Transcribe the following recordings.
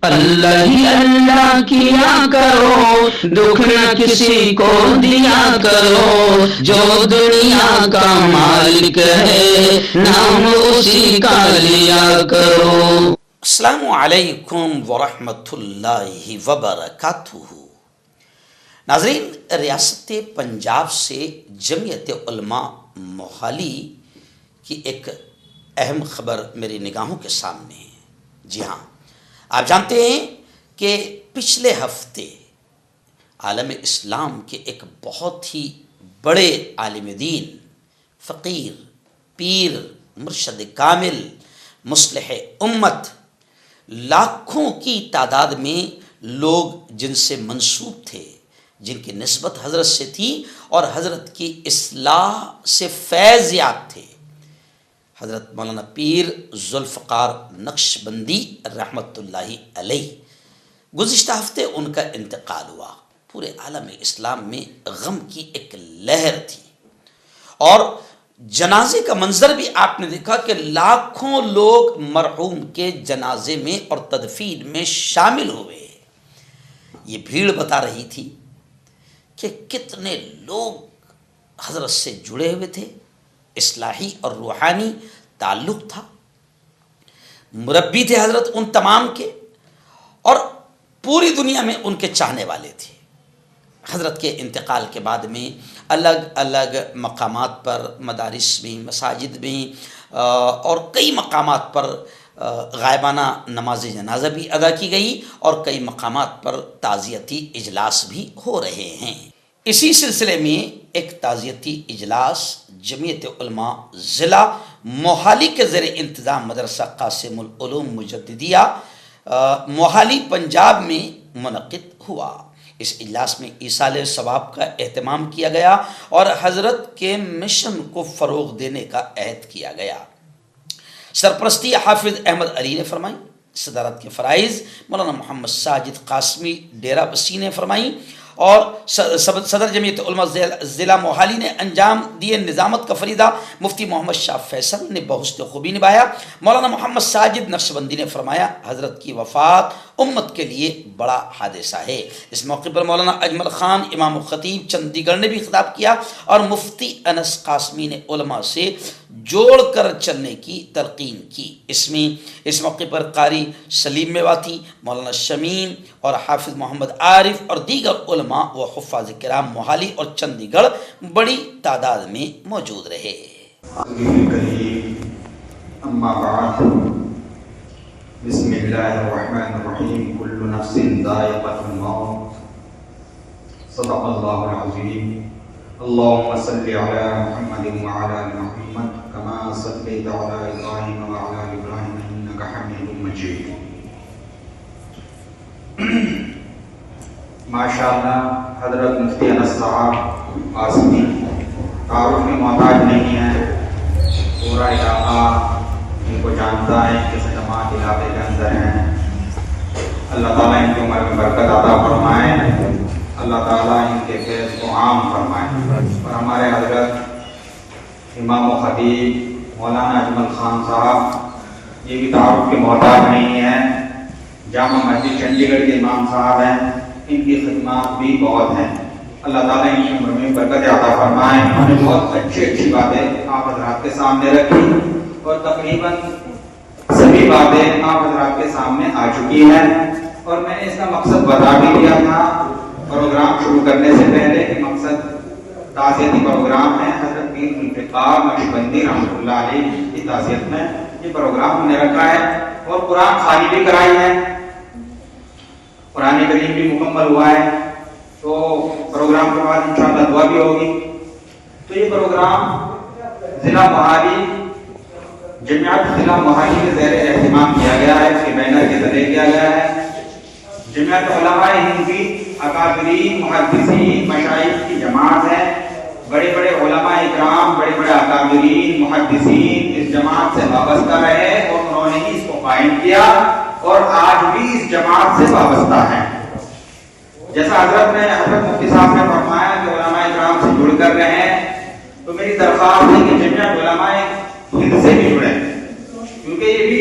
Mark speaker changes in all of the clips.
Speaker 1: اللہ ہی اللہ کیا کرو، دکھ نہ کسی کو دیا کرو، جو دنیا کا مالک ہے نام اسی کا لیا کرو۔
Speaker 2: السلام علیکم ورحمۃ اللہ وبرکاتہ۔ ناظرین، ریاست پنجاب سے جمعیت علماء موہالی کی ایک اہم خبر میری نگاہوں کے سامنے ہے۔ جی ہاں، آپ جانتے ہیں کہ پچھلے ہفتے عالم اسلام کے ایک بہت ہی بڑے عالم دین، فقیر، پیر، مرشد کامل، مصلح امت، لاکھوں کی تعداد میں لوگ جن سے منسوب تھے، جن کی نسبت حضرت سے تھی اور حضرت کی اصلاح سے فیض یاب تھے، حضرت مولانا پیر ذوالفقار نقشبندی رحمۃ اللہ علیہ، گزشتہ ہفتے ان کا انتقال ہوا۔ پورے عالم اسلام میں غم کی ایک لہر تھی، اور جنازے کا منظر بھی آپ نے دیکھا کہ لاکھوں لوگ مرحوم کے جنازے میں اور تدفین میں شامل ہوئے۔ یہ بھیڑ بتا رہی تھی کہ کتنے لوگ حضرت سے جڑے ہوئے تھے، اصلاحی اور روحانی تعلق تھا، مربی تھے حضرت ان تمام کے، اور پوری دنیا میں ان کے چاہنے والے تھے۔ حضرت کے انتقال کے بعد میں الگ الگ مقامات پر، مدارس میں، مساجد میں اور کئی مقامات پر غائبانہ نماز جنازہ بھی ادا کی گئی، اور کئی مقامات پر تعزیتی اجلاس بھی ہو رہے ہیں۔ اسی سلسلے میں ایک تعزیتی اجلاس جمعیت علماء ضلع موہالی کے زیر انتظام مدرسہ قاسم العلوم مجددیہ موہالی پنجاب میں منعقد ہوا۔ اس اجلاس میں ایصال ثواب کا اہتمام کیا گیا اور حضرت کے مشن کو فروغ دینے کا عہد کیا گیا۔ سرپرستی حافظ احمد علی نے فرمائی، صدارت کے فرائض مولانا محمد ساجد قاسمی ڈیرہ بسی نے فرمائی، اور صدر جمعیت علماء ضلع موہالی نے انجام دیے۔ نظامت کا فریضہ مفتی محمد شاہ فیصل نے بحسن خوبی نبھایا۔ مولانا محمد ساجد نقشبندی نے فرمایا، حضرت کی وفات امت کے لیے بڑا حادثہ ہے۔ اس موقع پر مولانا اجمل خان امام و خطیب چندی گڑھ نے بھی خطاب کیا، اور مفتی انس قاسمی نے علماء سے جوڑ کر چلنے کی تلقین کی۔ اس موقع پر قاری سلیم میواتی، مولانا شمیم اور حافظ محمد عارف اور دیگر علماء و حفاظ کرام موہالی اور چندی گڑھ بڑی تعداد میں موجود رہے۔
Speaker 3: اما بعد، بسم اللہ الرحمن الرحیم، کل نفس ذائقۃ الموت، صدق اللہ العظیم۔ اللهم صل على محمد وعلى آل محمد كما صليت على إبراهيم وعلى آل إبراهيم إنك حميد مجيد۔ ماشاءاللہ حضرت مفتی انس صاحب قاسمی تعارف میں محتاج نہیں ہے، پورا علاقہ ان کو جانتا ہے، کس جماعت علاقے کے اندر ہیں۔ اللہ تعالیٰ ان کی عمر میں برکت عطا فرمائے، اللہ تعالیٰ ان کے فیض کو عام فرمائے، اور ہمارے حضرت امام و خطیب مولانا اجمل خان صاحب یہ بھی تعارف کے محتاج نہیں ہیں، جامع مسجد چندی گڑھ کے امام صاحب ہیں، ان کی خدمات بھی بہت ہیں۔ اللہ تعالیٰ ان کی عمر میں برکت عطا فرمائے۔ انہوں نے بہت اچھی باتیں آپ حضرات کے سامنے رکھی، اور تقریباً سبھی باتیں آپ حضرات کے سامنے آ چکی ہیں، اور میں نے اس کا مقصد بتا بھی دیا تھا پروگرام شروع کرنے سے پہلے کہ مقصد تعزیتی پروگرام ہے۔ حضرت پیر ذوالفقار نقشبندی رحمۃ اللہ علیہ کی تعزیت میں یہ پروگرام ہم نے رکھا ہے، اور قرآن خوانی بھی کرائی ہے، قرآن کریم بھی مکمل ہوا ہے، تو پروگرام کے بعد انشاءاللہ دعا بھی ہوگی۔ تو یہ پروگرام ضلع موہالی، جمعیت ضلع موہالی کے زیر اہتمام کیا گیا ہے، اس کے بینر کے ذریعے کیا گیا ہے۔ جمعیت علماء ہند کی اکابرین محدثین مشائخ کی جماعت ہے، بڑے بڑے علماء اکرام، بڑے بڑے اکابرین محدثین اس جماعت سے وابستہ رہے، اور انہوں نے اس کو قائم کیا، اور آج بھی اس جماعت سے وابستہ ہیں۔ جیسا حضرت مفتی صاحب نے فرمایا کہ علماء اکرام سے جڑ کر رہے ہیں، تو میری درخواست ہے کہ جمعیت علماء ہند سے بھی جڑیں، کیونکہ یہ بھی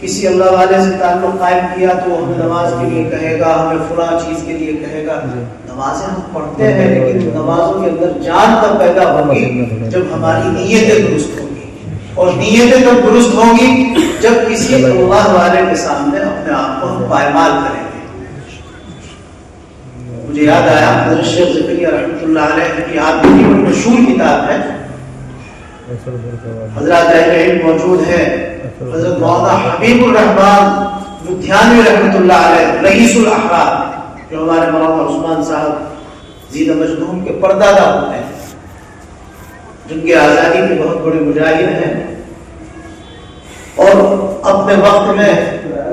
Speaker 4: کسی اللہ والے سے تعلق قائم کیا تو وہ ہمیں نماز کے لیے کہے گا، ہمیں فلاں چیز کے لیے کہے گا. نمازیں ہم پڑھتے ہیں لیکن نمازوں کے اندر جان تب پیدا ہوگی جب ہماری نیتیں درست ہوں گی، اور نیتیں تب درست ہوں گی جب کسی اللہ والے کے سامنے اپنے آپ کو ہم پائمال کریں گے. مجھے یاد آیا حضرت شیخ زکریا رحمۃ اللہ علیہ کی آپ کی مشہور کتاب ہے، حضرات اہل علم موجود ہے. حضرت مولانا حبیب الرحمان لدھیانوی رحمۃ اللہ علیہ رئیس الاحرار، جو ہمارے مولانا عثمان صاحب زیدہ مجدوم کے پردادا ہوتے ہیں، جن کے آزادی کے بہت بڑے مجاہد ہیں اور اپنے وقت میں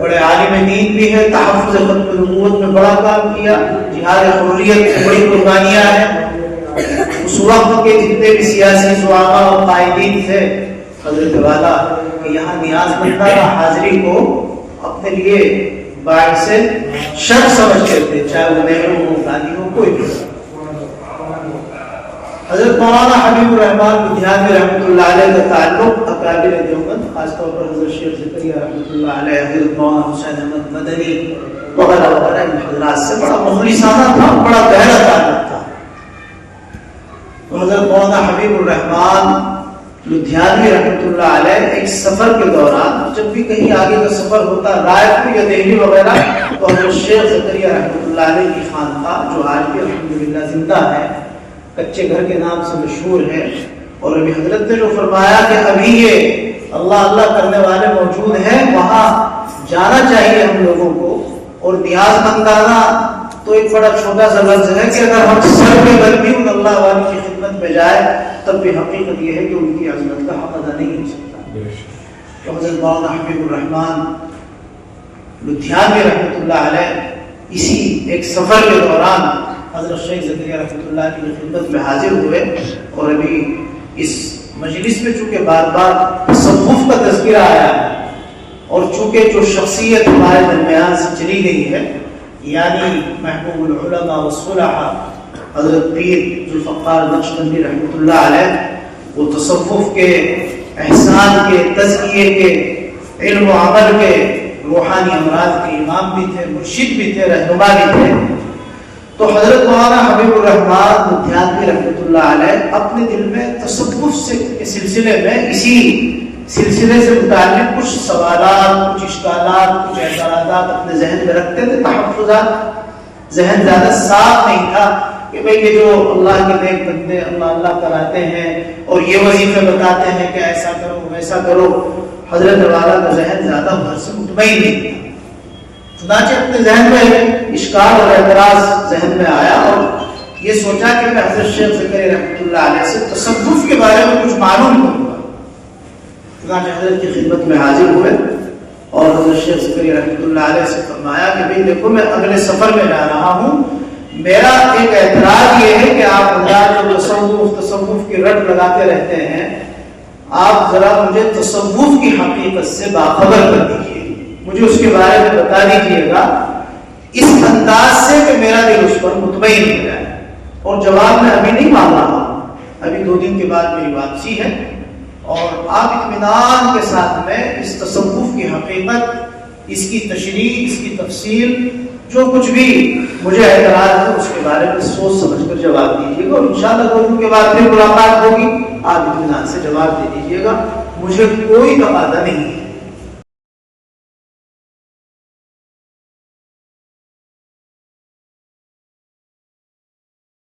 Speaker 4: بڑے عالم دین بھی ہے. تحفظ ختم نبوت میں بڑا کام کیا، جہاد حریت میں بڑی قربانیاں ہیں. اس وقت کے جتنے بھی سیاسی زعما اور قائدین تھے، حضرت والا کہ یہاں نیاز مندہ حاضری کو اپنے لیے باعث شرف سمجھتے تھے، چاہے وہ نہرو ہو، گاندھی ہو، کوئی بھی. حضرت مولانا حبیب الرحمان لدھیانوی رحمۃ اللہ علیہ کا تعلق اکابر دیوبند، خاص طور پر حضرت شیخ زکریا رحمۃ اللہ علیہ، حضرت مولانا حسین احمد مدنی وغیرہ وغیرہ ان حضرات سے بڑا مخلصانہ تھا، بڑا گہرا تعلق تھا. حضرت مولانا حبیب الرحمان لدھیانوی رحمۃ اللہ علیہ ایک سفر کے دوران، جب بھی کہیں آگے کا سفر ہوتا رائے پور یا دہلی وغیرہ، تو حضرت شیخ زکریا رحمۃ اللہ علیہ کی خانقاہ جو آج بھی الحمدللہ زندہ ہے، کچے گھر کے نام سے مشہور ہے. اور ابھی حضرت نے جو فرمایا کہ ابھی یہ اللہ اللہ کرنے والے موجود ہیں، وہاں جانا چاہیے ہم لوگوں کو. اور نیاز مندانہ تو ایک بڑا چھوٹا سا لفظ ہے کہ اگر ہم سر پہ بل بھی ان اللہ والے کی خدمت میں جائے تب بھی حقیقت یہ ہے کہ ان کی عظمت کا حق ادا نہیں ہو سکتا. تو حضرت مولانا حبیب الرحمان لدھیانوی رحمۃ اللہ علیہ اسی ایک سفر کے دوران حضرت شیخ زکریا رحمۃ اللہ کی خدمت میں حاضر ہوئے. اور ابھی اس مجلس میں چونکہ بار بار تصوف کا تذکرہ آیا ہے، اور چونکہ جو شخصیت ہمارے درمیان سے چلی گئی ہے، یعنی محبوب العلماء والصلحاء حضرت پیر ذوالفقار نقشبندی رحمۃ اللہ علیہ، وہ تصوف کے، احسان کے، تزکیے کے، علم و عمل کے، روحانی امراض کے امام بھی تھے، مرشد بھی تھے، رہنما بھی تھے. تو حضرت مولانا حبیب الرحمان لدھیانوی رحمۃ اللہ علیہ اپنے دل میں تصوف کے سلسلے میں، اسی سلسلے سے متعلق کچھ سوالات، کچھ اشکالات، کچھ اعتراضات اپنے ذہن میں رکھتے تھے. تحفظات، ذہن زیادہ صاف نہیں تھا کہ بھئی یہ جو اللہ کے نیک بندے اللہ اللہ کراتے ہیں اور یہ وظیفے بتاتے ہیں کہ ایسا کرو ویسا کرو، حضرت والا کا ذہن زیادہ بھر سے مطمئن نہیں تھا. چنانچہ اپنے ذہن میں اشکال اور اعتراض ذہن میں آیا اور یہ سوچا کہ میں حضرت شیخ زکریا رحمۃ اللہ علیہ سے تصوف کے بارے میں کچھ معلوم کروں گا. چنانچہ حضرت کی خدمت میں حاضر ہوئے اور حضرت شیخ زکریا رحمۃ اللہ علیہ سے فرمایا کہ بھئی دیکھو میں اگلے سفر میں جا رہا ہوں، میرا ایک اعتراض یہ ہے کہ آپ حضرات جو تصوف کی رٹ لگاتے رہتے ہیں، آپ ذرا مجھے تصوف کی حقیقت سے باخبر کر دیجیے، مجھے اس کے بارے میں بتا دیجیے گا اس انداز سے کہ میرا دل اس پر مطمئن ہو جائے. اور جواب میں ابھی نہیں مانگ رہا ہوں، ابھی 2 دن کے بعد میری واپسی ہے، اور آپ اطمینان کے ساتھ میں اس تصوف کی حقیقت، اس کی تشریح، اس کی تفصیل، جو کچھ بھی مجھے اعتراض ہے اس کے بارے میں سوچ سمجھ کر جواب دیجیے گا. اور انشاءاللہ 2 دن کے بعد پھر ملاقات ہوگی، آپ اطمینان سے جواب دے دیجیے گا، مجھے کوئی تقاضا نہیں ہے.